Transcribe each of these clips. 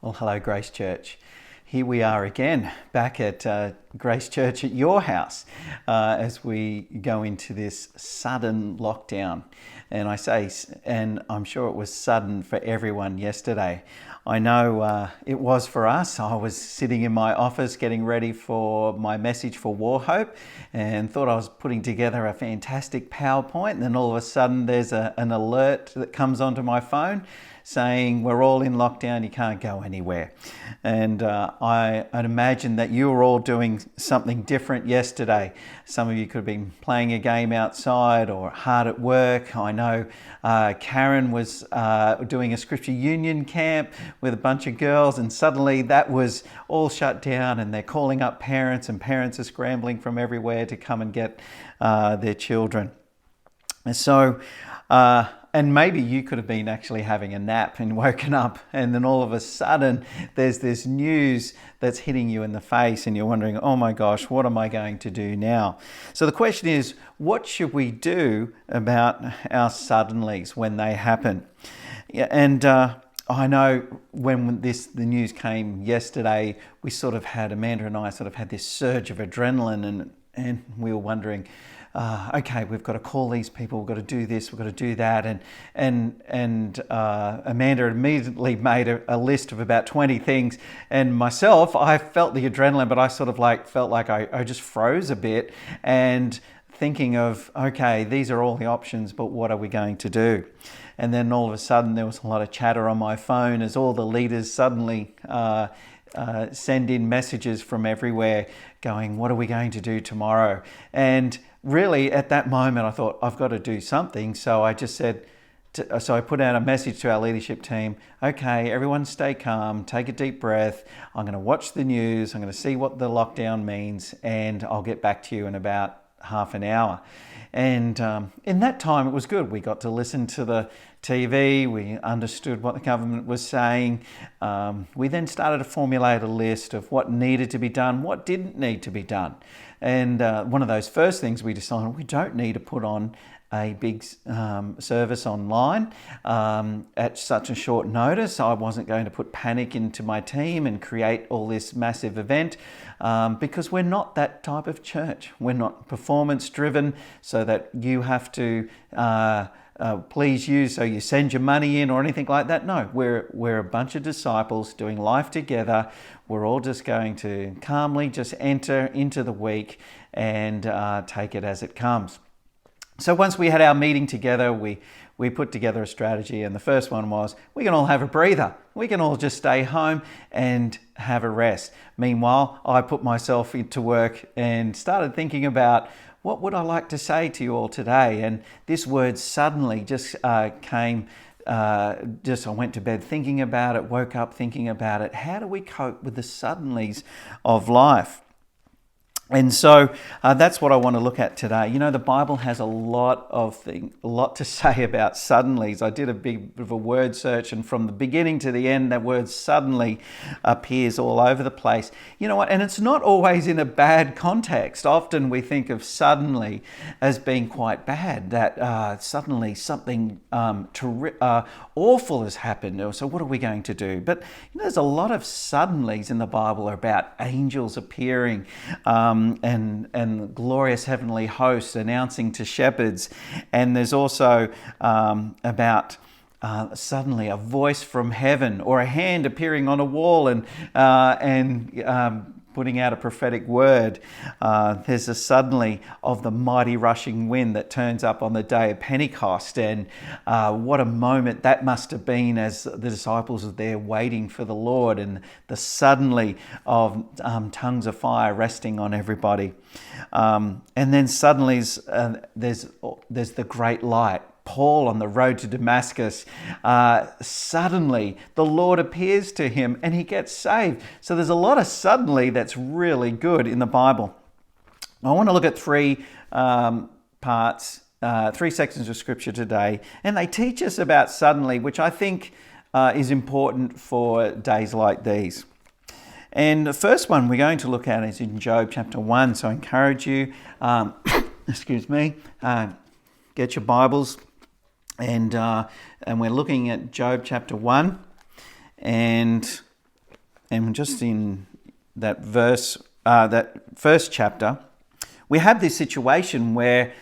Well, hello, Grace Church. Here we are again, back at Grace Church at your house as we go into this sudden lockdown. And I'm sure it was sudden for everyone yesterday. I know it was for us. I was sitting in my office getting ready for my message for War Hope and thought I was putting together a fantastic PowerPoint. And then all of a sudden there's an alert that comes onto my phone saying we're all in lockdown, you can't go anywhere. And I'd imagine that you were all doing something different yesterday. Some of you could have been playing a game outside or hard at work. I know Karen was doing a Scripture Union camp with a bunch of girls, and suddenly that was all shut down and they're calling up parents, and parents are scrambling from everywhere to come and get their children. And so and maybe you could have been actually having a nap and woken up, and then all of a sudden there's this news that's hitting you in the face and you're wondering, oh my gosh, what am I going to do now? So the question is, what should we do about our suddenlies when they happen? Yeah, and I know when the news came yesterday, Amanda and I sort of had this surge of adrenaline, and we were wondering, okay, we've got to call these people, we've got to do this, we've got to do that. And Amanda immediately made a list of about 20 things. And myself, I felt the adrenaline, but I felt like I just froze a bit and thinking of, okay, these are all the options, but what are we going to do? And then all of a sudden there was a lot of chatter on my phone as all the leaders suddenly send in messages from everywhere going, what are we going to do tomorrow? And really at that moment I thought, I've got to do something. So I just said, so I put out a message to our leadership team, okay, everyone stay calm, take a deep breath. I'm going to watch the news, I'm going to see what the lockdown means, and I'll get back to you in about half an hour. And in that time it was good. We got to listen to the TV, we understood what the government was saying. We then started to formulate a list of what needed to be done, what didn't need to be done. And one of those first things we decided, we don't need to put on a big service online at such a short notice. I wasn't going to put panic into my team and create all this massive event because we're not that type of church. We're not performance driven so that you have to please you, so you send your money in or anything like that. No, we're a bunch of disciples doing life together. We're all just going to calmly just enter into the week and take it as it comes. So once we had our meeting together, we put together a strategy, and the first one was, we can all have a breather. We can all just stay home and have a rest. Meanwhile, I put myself into work and started thinking about, what would I like to say to you all today? And this word suddenly just came, I went to bed thinking about it, woke up thinking about it. How do we cope with the suddenlies of life? And so that's what I want to look at today. You know, the Bible has a lot to say about suddenlies. I did a bit of a word search, and from the beginning to the end, that word suddenly appears all over the place. You know what? And it's not always in a bad context. Often we think of suddenly as being quite bad, that suddenly something awful has happened. So what are we going to do? But you know, there's a lot of suddenlies in the Bible about angels appearing, and glorious heavenly hosts announcing to shepherds. And there's also about suddenly a voice from heaven, or a hand appearing on a wall and putting out a prophetic word. There's a suddenly of the mighty rushing wind that turns up on the day of Pentecost. And what a moment that must have been as the disciples are there waiting for the Lord, and the suddenly of tongues of fire resting on everybody. And then suddenly there's the great light. Paul on the road to Damascus, suddenly the Lord appears to him and he gets saved. So there's a lot of suddenly that's really good in the Bible. I want to look at three sections of Scripture today, and they teach us about suddenly, which I think is important for days like these. And the first one we're going to look at is in Job chapter 1. So I encourage you, get your Bibles. And we're looking at Job chapter 1, and and just in that that first chapter, we have this situation where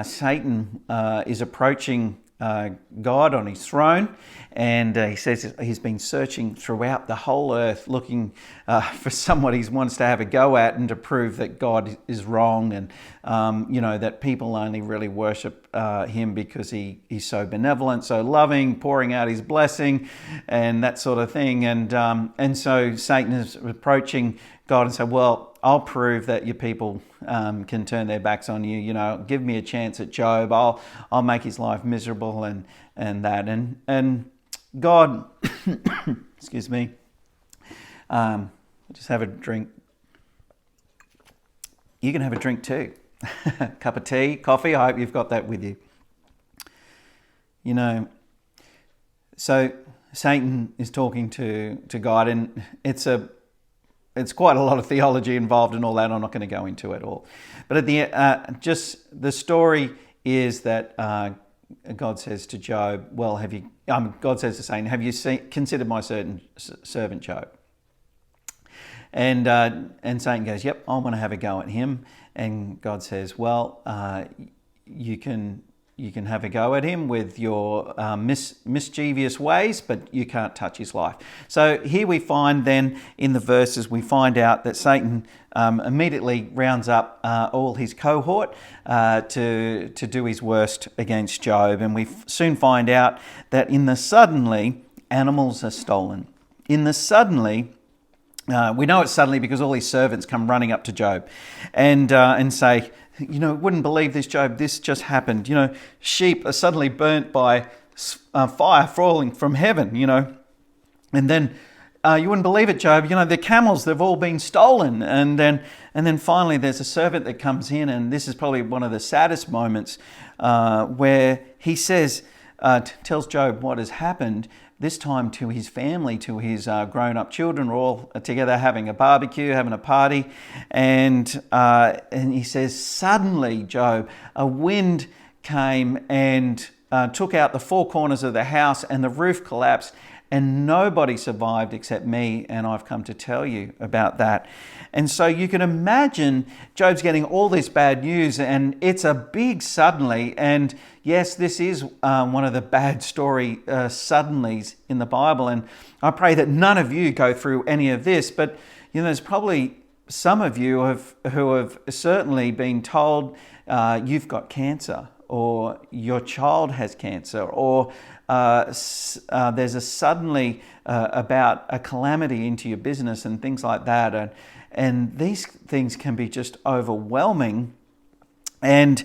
Satan is approaching God on his throne, and he says he's been searching throughout the whole earth looking for someone he wants to have a go at and to prove that God is wrong, and that people only really worship him because he's so benevolent, so loving, pouring out his blessing and that sort of thing. And so Satan is approaching God and say, well, I'll prove that your people can turn their backs on you. Give me a chance at Job. I'll make his life miserable and that. And God, excuse me, just have a drink. You can have a drink too. Cup of tea, coffee. I hope you've got that with you. So Satan is talking to God, and it's quite a lot of theology involved and all that. I'm not going to go into it all. But at the just the story is that God says to Job, well, God says to Satan, have you considered my servant Job? And Satan goes, yep, I want to have a go at him. And God says, well, you can have a go at him with your mischievous ways, but you can't touch his life. So here we find then in the verses, we find out that Satan immediately rounds up all his cohort to do his worst against Job. And we soon find out that in the suddenly, animals are stolen. In the suddenly, we know it's suddenly because all his servants come running up to Job and say, wouldn't believe this, Job, this just happened. Sheep are suddenly burnt by fire falling from heaven, And then you wouldn't believe it, Job, the camels, they've all been stolen. And then finally there's a servant that comes in, and this is probably one of the saddest moments where he says, tells Job what has happened, this time to his family, to his grown-up children, are all together having a barbecue, having a party. And he says, suddenly, Job, a wind came and took out the four corners of the house, and the roof collapsed, and nobody survived except me, and I've come to tell you about that. And so you can imagine Job's getting all this bad news, and it's a big suddenly. And yes, this is one of the bad story suddenlies in the Bible. And I pray that none of you go through any of this, but there's probably some of you who have certainly been told you've got cancer, or your child has cancer, or there's a suddenly about a calamity into your business and things like that. And these things can be just overwhelming. And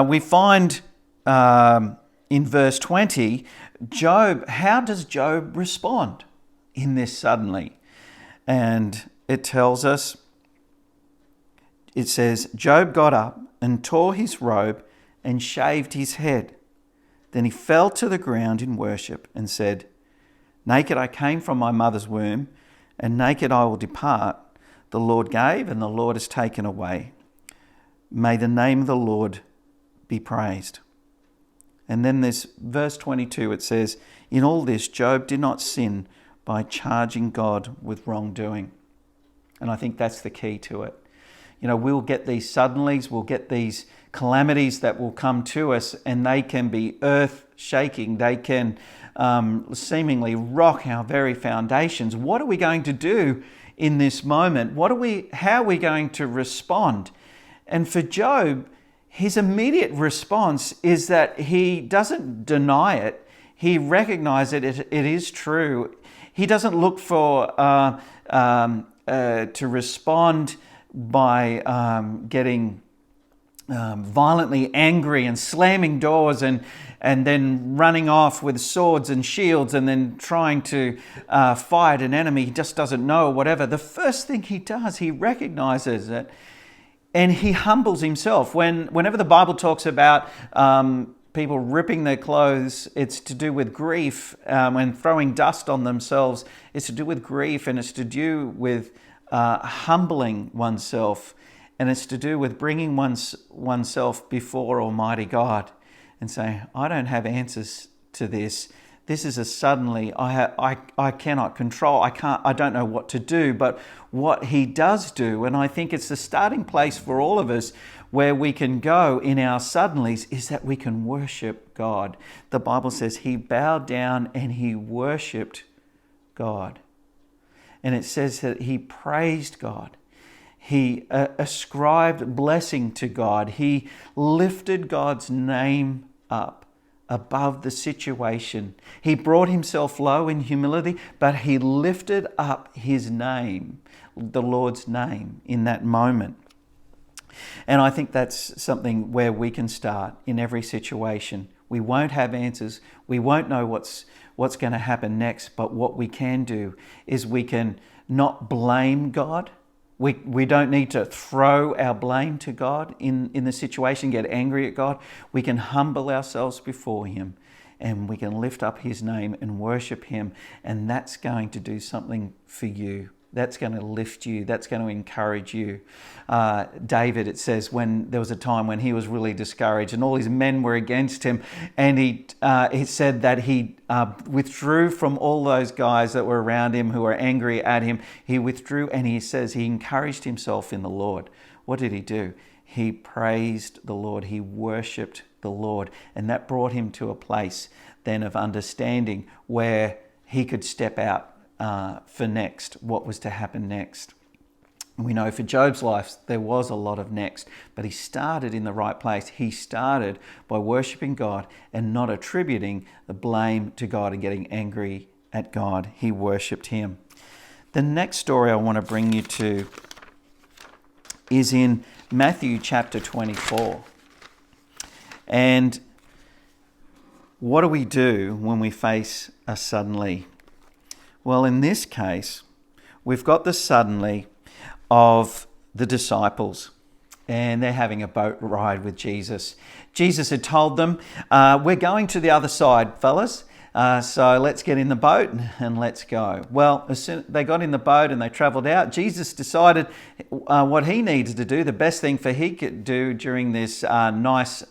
we find in verse 20, how does Job respond in this suddenly? And it tells us, it says, Job got up and tore his robe and shaved his head. Then he fell to the ground in worship and said, naked I came from my mother's womb, and naked I will depart. The Lord gave, and the Lord has taken away. May the name of the Lord be praised. And then this verse 22, it says, in all this, Job did not sin by charging God with wrongdoing. And I think that's the key to it. We'll get these suddenlies, we'll get these calamities that will come to us, and they can be earth-shaking. They can seemingly rock our very foundations. What are we going to do in this moment? How are we going to respond? And for Job, his immediate response is that he doesn't deny it. He recognizes it is true. He doesn't look for to respond by getting violently angry and slamming doors and then running off with swords and shields and then trying to fight an enemy he just doesn't know or whatever. The first thing he does, he recognizes it and he humbles himself. Whenever the Bible talks about people ripping their clothes, it's to do with grief, and throwing dust on themselves, it's to do with grief, and it's to do with humbling oneself, and it's to do with bringing oneself before Almighty God and saying, I don't have answers to this. This is a suddenly I cannot control. I don't know what to do. But what he does do, and I think it's the starting place for all of us where we can go in our suddenlies, is that we can worship God. The Bible says he bowed down and he worshipped God. And it says that he praised God. He ascribed blessing to God. He lifted God's name up above the situation. He brought himself low in humility, but he lifted up his name, the Lord's name, in that moment. And I think that's something where we can start in every situation. We won't have answers. We won't know what's going to happen next. But what we can do is we can not blame God. We don't need to throw our blame to God in the situation, get angry at God. We can humble ourselves before him and we can lift up his name and worship him. And that's going to do something for you. That's going to lift you. That's going to encourage you. David, it says, when there was a time when he was really discouraged and all his men were against him, and he said that he withdrew from all those guys that were around him who were angry at him. He withdrew, and he says he encouraged himself in the Lord. What did he do? He praised the Lord. He worshipped the Lord. And that brought him to a place then of understanding where he could step out for next, what was to happen next. We know for Job's life, there was a lot of next, but he started in the right place. He started by worshiping God and not attributing the blame to God and getting angry at God. He worshipped him. The next story I want to bring you to is in Matthew chapter 24. And what do we do when we face a suddenly? Well, in this case, we've got the suddenly of the disciples, and they're having a boat ride with Jesus. Jesus had told them, we're going to the other side, fellas. So let's get in the boat and let's go. Well, as soon as they got in the boat and they travelled out, Jesus decided what he needed to do, the best thing for he could do during this nice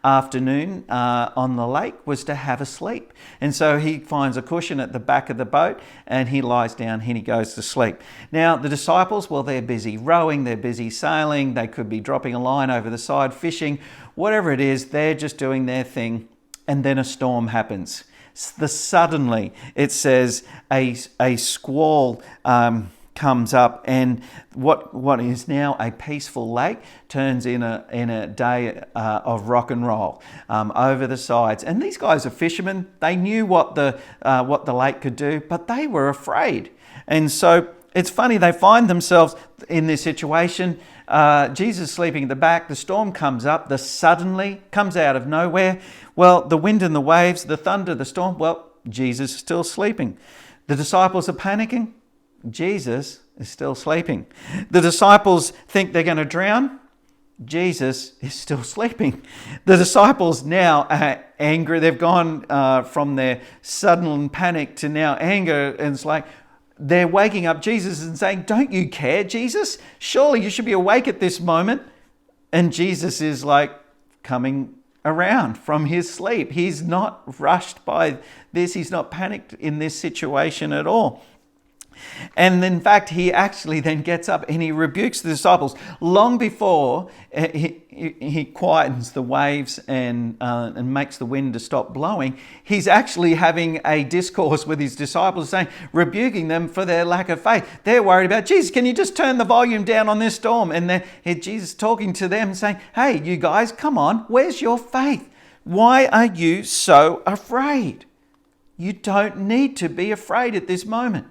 afternoon on the lake, was to have a sleep. And so he finds a cushion at the back of the boat and he lies down and he goes to sleep. Now, the disciples, well, they're busy rowing, they're busy sailing, they could be dropping a line over the side, fishing, whatever it is, they're just doing their thing. And then a storm happens. Suddenly, it says a squall comes up, and what is now a peaceful lake turns in a day of rock and roll over the sides. And these guys are fishermen. They knew what the lake could do, but they were afraid. And so it's funny, they find themselves in this situation. Jesus sleeping at the back, the storm comes up, the suddenly comes out of nowhere. Well, the wind and the waves, the thunder, the storm, well, Jesus is still sleeping. The disciples are panicking. Jesus is still sleeping. The disciples think they're going to drown. Jesus is still sleeping. The disciples now are angry. They've gone from their sudden panic to now anger, and it's like, they're waking up Jesus and saying, don't you care, Jesus? Surely you should be awake at this moment. And Jesus is like coming around from his sleep. He's not rushed by this. He's not panicked in this situation at all. And in fact, he actually then gets up and he rebukes the disciples long before he quietens the waves and makes the wind to stop blowing. He's actually having a discourse with his disciples, saying, rebuking them for their lack of faith. They're worried about, Jesus, can you just turn the volume down on this storm? And then Jesus talking to them saying, hey, you guys, come on, where's your faith? Why are you so afraid? You don't need to be afraid at this moment.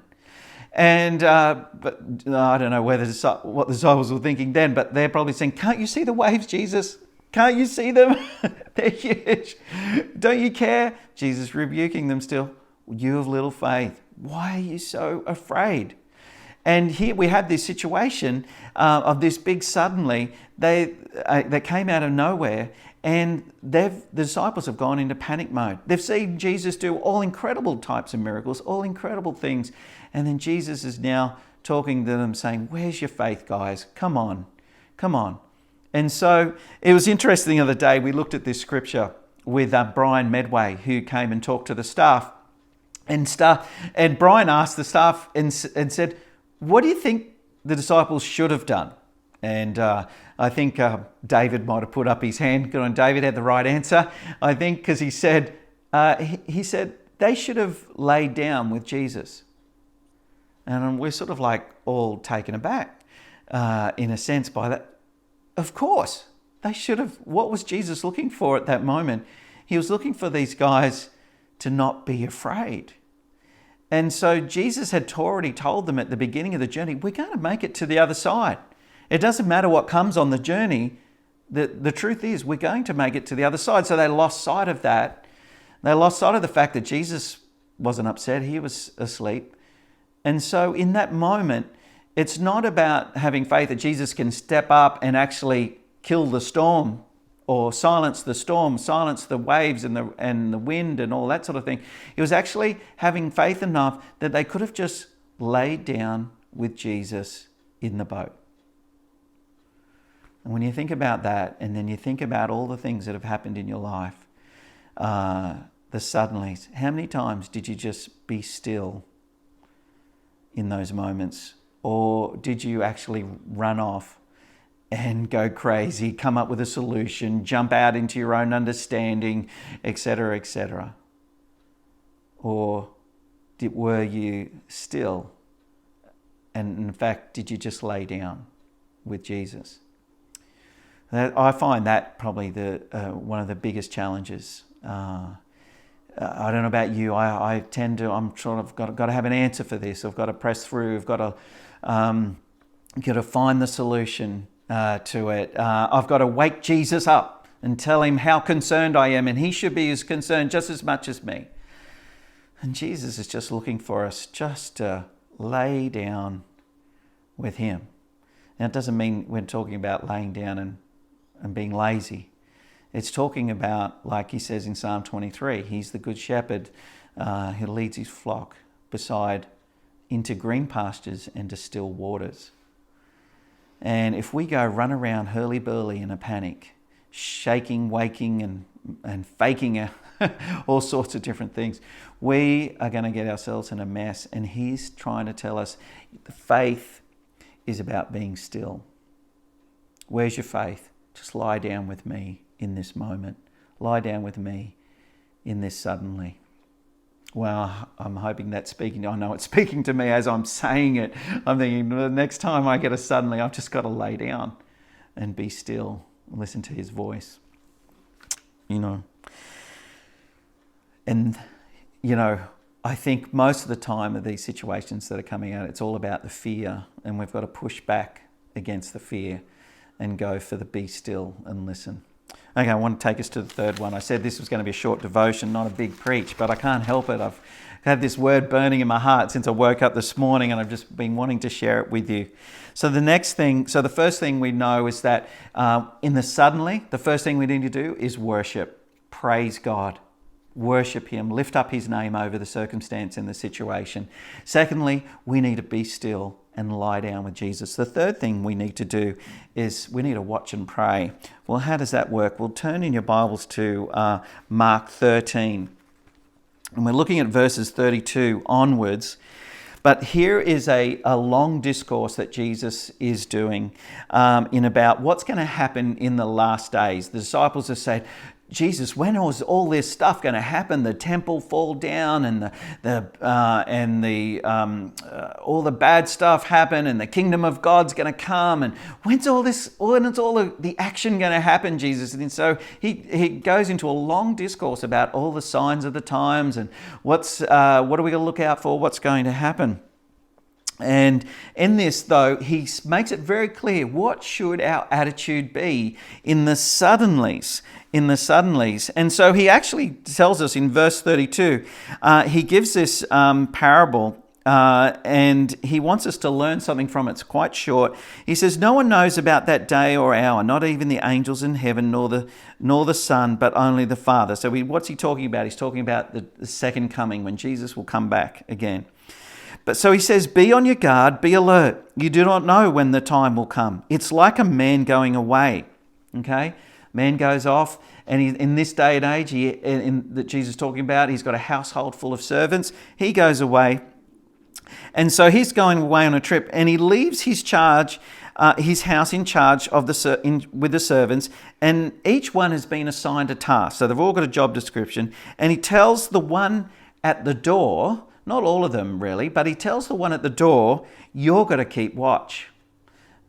And but I don't know what the disciples were thinking then, but they're probably saying, can't you see the waves, Jesus? Can't you see them? They're huge. Don't you care? Jesus rebuking them still. You have little faith. Why are you so afraid? And here we have this situation of this big suddenly. They came out of nowhere, and the disciples have gone into panic mode. They've seen Jesus do all incredible types of miracles, all incredible things. And then Jesus is now talking to them saying, where's your faith, guys? Come on, come on. And so it was interesting the other day, we looked at this scripture Brian Medway, who came and talked to the staff. And Brian asked the staff and said, what do you think the disciples should have done? And I think David might have put up his hand. Good on David, had the right answer. I think because he said they should have laid down with Jesus. And we're sort of like all taken aback in a sense by that. Of course, they should have. What was Jesus looking for at that moment? He was looking for these guys to not be afraid. And so Jesus had already told them at the beginning of the journey, we're going to make it to the other side. It doesn't matter what comes on the journey. The truth is we're going to make it to the other side. So they lost sight of that. They lost sight of the fact that Jesus wasn't upset. He was asleep. And so in that moment, it's not about having faith that Jesus can step up and actually kill the storm or silence the storm, silence the waves and the wind and all that sort of thing. It was actually having faith enough that they could have just laid down with Jesus in the boat. And when you think about that, and then you think about all the things that have happened in your life, the suddenlies, how many times did you just be still in those moments? Or did you actually run off and go crazy, come up with a solution, jump out into your own understanding, etc., etc.? Or were you still? And in fact, did you just lay down with Jesus? I find that probably one of the biggest challenges. I don't know about you. I'm sort of got to have an answer for this. I've got to press through. I've got to find the solution to it. I've got to wake Jesus up and tell him how concerned I am, and he should be as concerned just as much as me. And Jesus is just looking for us just to lay down with him. Now, it doesn't mean we're talking about laying down and being lazy. It's talking about, like he says in Psalm 23, he's the good shepherd who leads his flock into green pastures and to still waters. And if we go run around hurly-burly in a panic, shaking, waking and faking all sorts of different things, we are going to get ourselves in a mess. And he's trying to tell us faith is about being still. Where's your faith? Just lie down with me in this moment. Lie down with me in this suddenly. Well, I'm hoping that's speaking. I know it's speaking to me as I'm saying it. I'm thinking the next time I get a suddenly, I've just got to lay down and be still, listen to his voice. And I think most of the time of these situations that are coming out, it's all about the fear, and we've got to push back against the fear and go for the be still and listen. Okay, I want to take us to the third one. I said this was going to be a short devotion, not a big preach, but I can't help it. I've had this word burning in my heart since I woke up this morning, and I've just been wanting to share it with you. So the first thing we know is that in the suddenly, the first thing we need to do is worship. Praise God. Worship him. Lift up his name over the circumstance and the situation. Secondly, we need to be still and lie down with Jesus. The third thing we need to do is we need to watch and pray. Well, how does that work? Well, turn in your Bibles to Mark 13. And we're looking at verses 32 onwards. But here is a long discourse that Jesus is doing in about what's going to happen in the last days. The disciples have said, Jesus, when was all this stuff going to happen? The temple fall down and all the bad stuff happen, and the kingdom of God's going to come. And when's all the action going to happen, Jesus? And so he goes into a long discourse about all the signs of the times and what are we going to look out for? What's going to happen? And in this, though, he makes it very clear what should our attitude be in the suddenlies. And so he actually tells us in verse 32, he gives this parable and he wants us to learn something from it. It's quite short. He says, no one knows about that day or hour, not even the angels in heaven, nor the Son, but only the Father. So what's he talking about? He's talking about the second coming, when Jesus will come back again. But so he says, be on your guard, be alert. You do not know when the time will come. It's like a man going away. Okay? Man goes off, and in this day and age that Jesus is talking about, he's got a household full of servants. He goes away, and so he's going away on a trip, and he leaves his house in charge of with the servants, and each one has been assigned a task. So they've all got a job description, and he tells the one at the door, not all of them really, but he tells the one at the door, you're got to keep watch.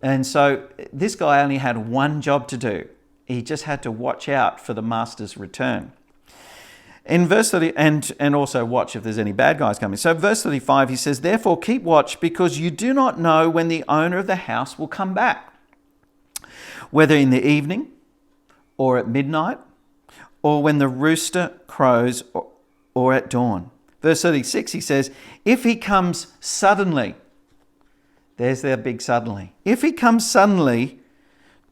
And so this guy only had one job to do. He just had to watch out for the master's return. In verse 30, and also watch if there's any bad guys coming. So verse 35, he says, therefore keep watch, because you do not know when the owner of the house will come back, whether in the evening or at midnight, or when the rooster crows, or at dawn. Verse 36, he says, if he comes suddenly, there's their big suddenly. If he comes suddenly,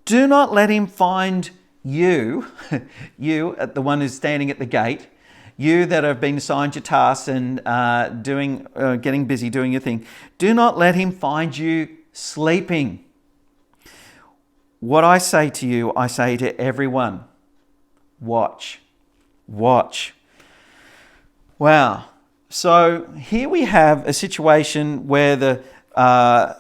do not let him find you, you, the one who's standing at the gate, you that have been assigned your tasks and getting busy doing your thing. Do not let him find you sleeping. What I say to you, I say to everyone, watch, watch. Wow. So here we have a situation where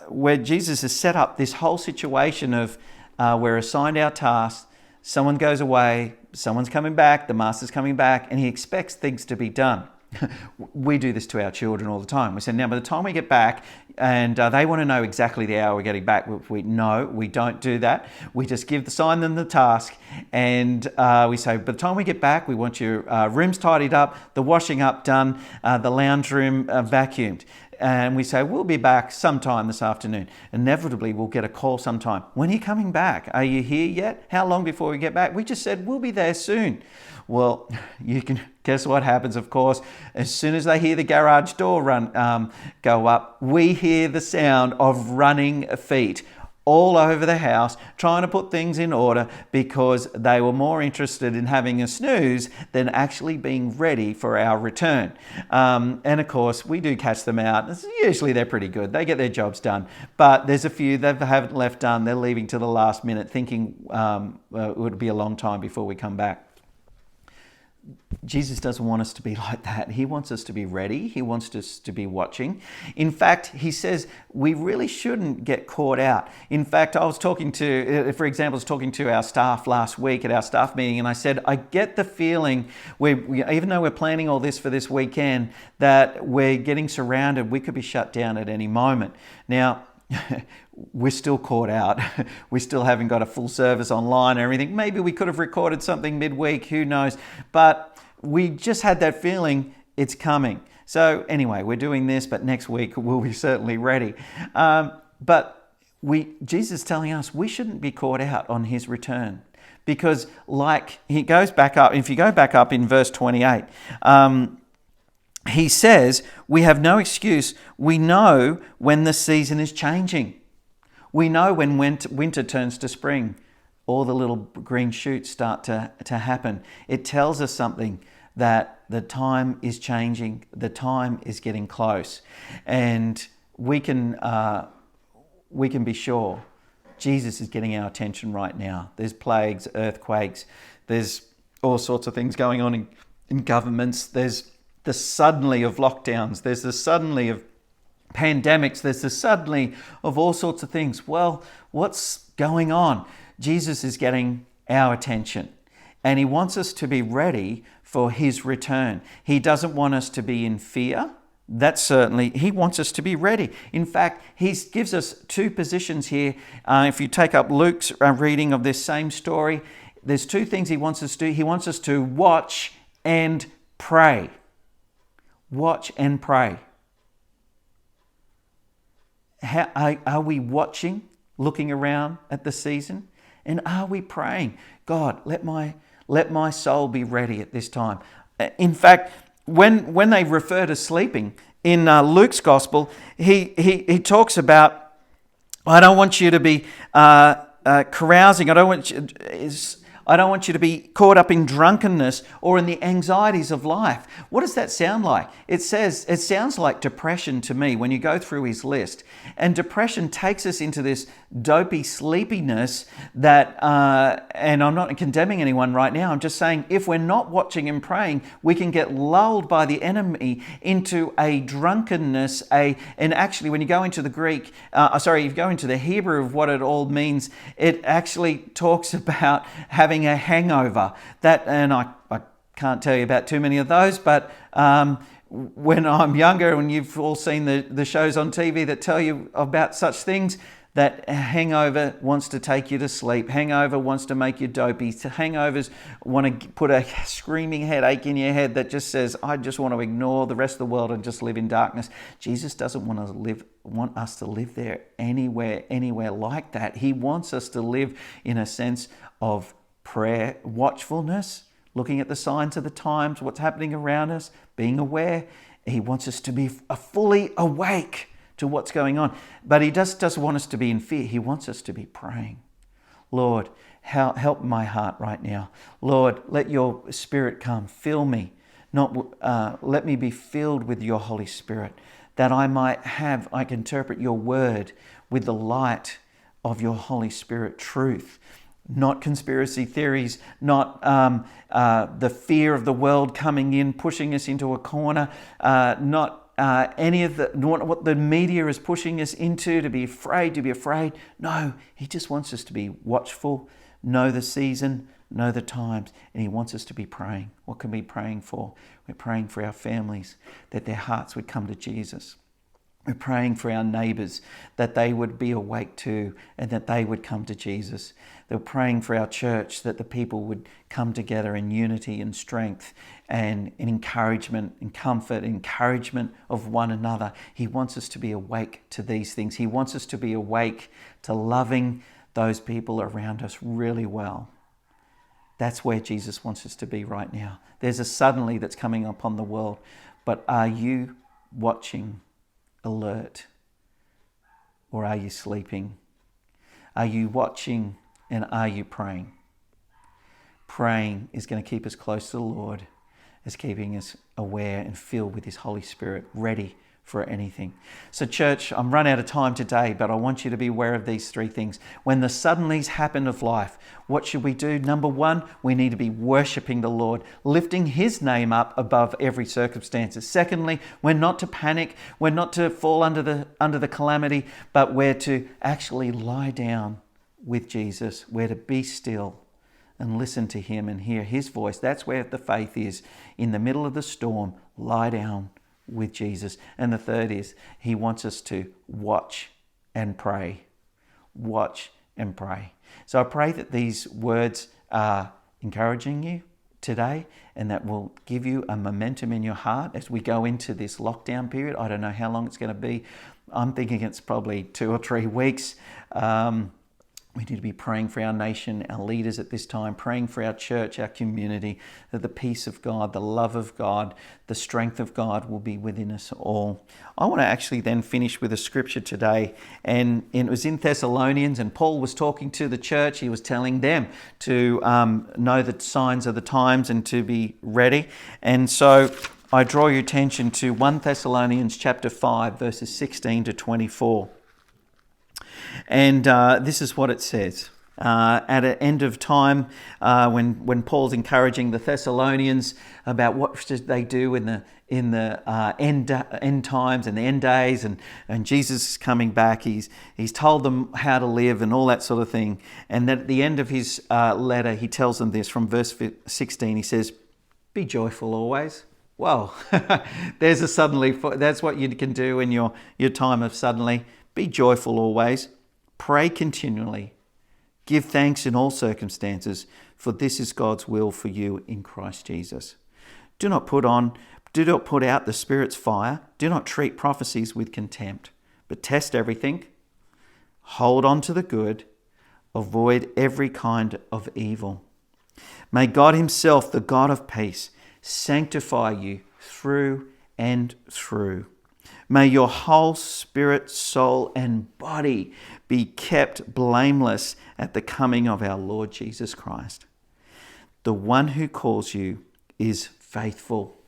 where Jesus has set up this whole situation of we're assigned our tasks, someone goes away, someone's coming back, the master's coming back, and he expects things to be done. We do this to our children all the time. We say, now by the time we get back, and they want to know exactly the hour we're getting back. We don't do that. We just assign them the task, and we say, by the time we get back, we want your rooms tidied up, the washing up done, the lounge room vacuumed. And we say, we'll be back sometime this afternoon. Inevitably, we'll get a call sometime. When are you coming back? Are you here yet? How long before we get back? We just said, we'll be there soon. Well, you can guess what happens, of course. As soon as they hear the garage door go up, we hear the sound of running feet all over the house, trying to put things in order because they were more interested in having a snooze than actually being ready for our return. And of course, we do catch them out. Usually they're pretty good. They get their jobs done. But there's a few that haven't left done. They're leaving to the last minute thinking it would be a long time before we come back. Jesus doesn't want us to be like that. He wants us to be ready. He wants us to be watching. In fact, he says we really shouldn't get caught out. In fact, I was talking to our staff last week at our staff meeting, and I said, I get the feeling, even though we're planning all this for this weekend, that we're getting surrounded. We could be shut down at any moment. Now, we're still caught out. We still haven't got a full service online or everything. Maybe we could have recorded something midweek, who knows? But we just had that feeling it's coming. So anyway, we're doing this, but next week we'll be certainly ready. But Jesus is telling us we shouldn't be caught out on his return. Because like he goes back up, if you go back up in verse 28, he says, we have no excuse. We know when the season is changing. We know when winter turns to spring. All the little green shoots start to happen. It tells us something, that the time is changing. The time is getting close. And we can be sure Jesus is getting our attention right now. There's plagues, earthquakes. There's all sorts of things going on in governments. There's the suddenly of lockdowns. There's the suddenly of pandemics. There's the suddenly of all sorts of things. Well, what's going on? Jesus is getting our attention, and he wants us to be ready for his return. He doesn't want us to be in fear. That's certainly, he wants us to be ready. In fact, he gives us two positions here. If you take up Luke's reading of this same story, there's two things he wants us to do. He wants us to watch and pray. Watch and pray. Are we watching, looking around at the season? And are we praying, God, let my soul be ready at this time? In fact, when they refer to sleeping in Luke's gospel, he talks about, I don't want you to be carousing. I don't want you to be caught up in drunkenness or in the anxieties of life. What does that sound like? It sounds like depression to me when you go through his list. And depression takes us into this dopey sleepiness that, and I'm not condemning anyone right now, I'm just saying if we're not watching and praying, we can get lulled by the enemy into a drunkenness, and actually when you go into the Greek, you go into the Hebrew of what it all means, it actually talks about having a hangover. And I can't tell you about too many of those, but when I'm younger, and you've all seen the shows on TV that tell you about such things, that hangover wants to take you to sleep. Hangover wants to make you dopey. Hangovers want to put a screaming headache in your head that just says, I just want to ignore the rest of the world and just live in darkness. Jesus doesn't want us to live there anywhere like that. He wants us to live in a sense of prayer, watchfulness, looking at the signs of the times, what's happening around us, being aware. He wants us to be fully awake to what's going on. But he doesn't want us to be in fear. He wants us to be praying. Lord, help my heart right now. Lord, let your Spirit come. Fill me. Let me be filled with your Holy Spirit, that I can interpret your word with the light of your Holy Spirit truth. Not conspiracy theories, not the fear of the world coming in, pushing us into a corner, not any of what the media is pushing us into, to be afraid. No, he just wants us to be watchful, know the season, know the times, and he wants us to be praying. What can we be praying for? We're praying for our families, that their hearts would come to Jesus. We're praying for our neighbours, that they would be awake too, and that they would come to Jesus. We're praying for our church, that the people would come together in unity and strength and in encouragement and comfort, encouragement of one another. He wants us to be awake to these things. He wants us to be awake to loving those people around us really well. That's where Jesus wants us to be right now. There's a suddenly that's coming upon the world, but are you watching, alert, or are you sleeping? Are you watching and are you praying? Praying is going to keep us close to the Lord, is keeping us aware and filled with his Holy Spirit, ready for anything. So church, I'm run out of time today, but I want you to be aware of these three things. When the suddenlies happen of life, what should we do? Number one, we need to be worshipping the Lord, lifting his name up above every circumstance. Secondly, we're not to panic. We're not to fall under the calamity, but we're to actually lie down with Jesus. We're to be still and listen to him and hear his voice. That's where the faith is. In the middle of the storm, lie down with Jesus. And the third is he wants us to watch and pray. Watch and pray. So I pray that these words are encouraging you today, and that will give you a momentum in your heart as we go into this lockdown period. I don't know how long it's going to be. I'm thinking it's probably 2 or 3 weeks. We need to be praying for our nation, our leaders at this time, praying for our church, our community, that the peace of God, the love of God, the strength of God will be within us all. I want to actually then finish with a scripture today, and it was in Thessalonians, and Paul was talking to the church. He was telling them to know the signs of the times and to be ready. And so I draw your attention to 1 Thessalonians chapter 5, verses 16 to 24. And this is what it says. At an end of time, when Paul's encouraging the Thessalonians about what should they do in the end times and the end days, and Jesus is coming back, he's told them how to live and all that sort of thing. And then at the end of his letter, he tells them this from verse 16. He says, "Be joyful always." Well, there's a suddenly. That's what you can do in your time of suddenly. Be joyful always. Pray continually. Give thanks in all circumstances, for this is God's will for you in Christ Jesus. Do not put out the Spirit's fire. Do not treat prophecies with contempt, but test everything. Hold on to the good. Avoid every kind of evil. May God himself, the God of peace, sanctify you through and through. May your whole spirit, soul, and body be kept blameless at the coming of our Lord Jesus Christ. The one who calls you is faithful.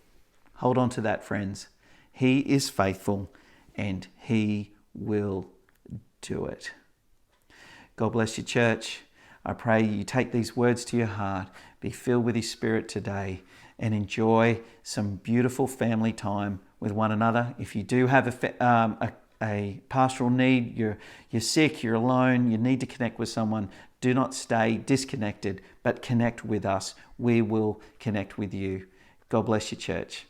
Hold on to that, friends. He is faithful and he will do it. God bless you, church. I pray you take these words to your heart, be filled with His Spirit today, and enjoy some beautiful family time with one another. If you do have a pastoral need, you're sick, you're alone, you need to connect with someone, do not stay disconnected, but connect with us. We will connect with you. God bless you, church.